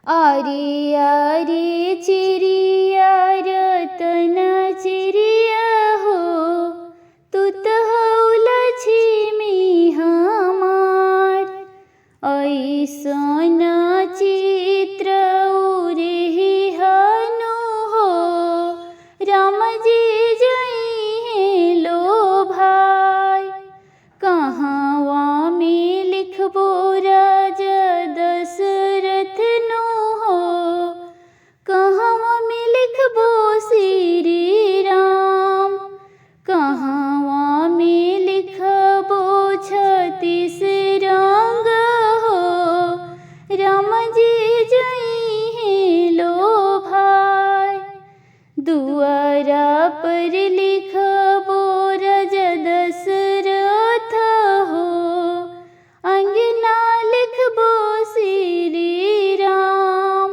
आरे आरे चिरिया रतन चिरिया हो, तू तो हऊ लक्ष्मी हमार। ऐसन चित्र उरे हनु हो, राम जी जई लो भाई। कहवा में लिखबो राजा दशरथ नु हो, कहवा में लिखबो श्री राम। कहवा में लिखबो छत्तीस रंग हो, राम जी जई लो भाई। दुआरा पर लिखबो राजा दशरथ हो, अंगना लिखबो श्री राम।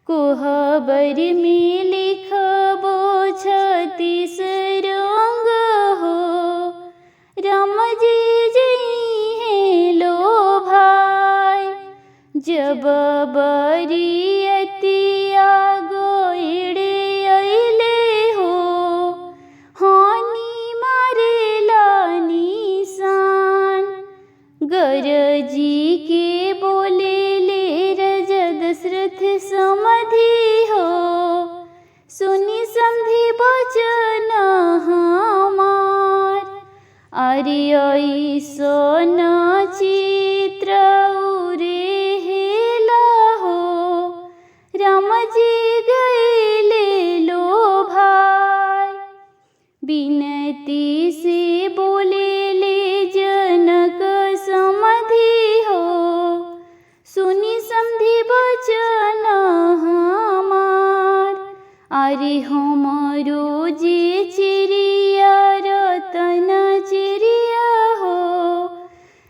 कोहबर में लिखबो छत्तीस रंग हो, राम जी जई लो भाई। जब बरियतिया गोइड़े अइले हो, हानि मारेला निशान। गरजी के बोले ले राजा दशरथ समधि हो, सुनी समधि बचन हमार। अरे ऐसन चित्र उरे हेला हो, राम जी गए लो भाई। बिनती से बोले ले जनक समधि हो, सुनी समधि बचन हमार। अरे हमरो जे चिरिया रतन चिरिया हो,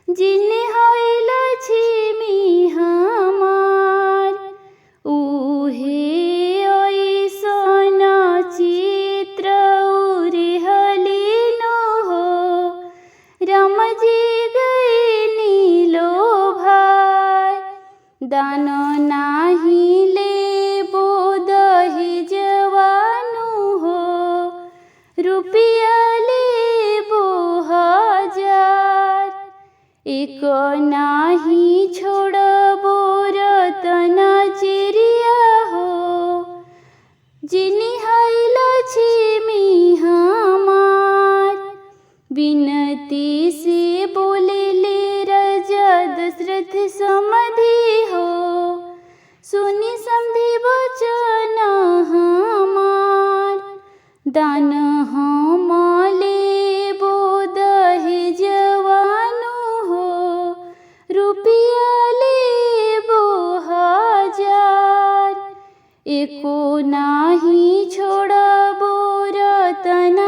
जिने है लक्ष्मी हमार। उहे ऐसन चित्र उरे हलीनो हो, राम जी गए लो भाई। दान नाही लेबो दहेजवानु हो, रुपया लेबो हजार। एक नाही छोड़बो रतन चिरिया हो, जिनी है लक्ष्मी हमार। बिनती से बोले ले राजा दशरथ समधि हो, सुनी समधि बचन हमार। दान हम लेबो दहेजवानु हो, रुपया लेबो हजार। एको नाही छोड़बो रतन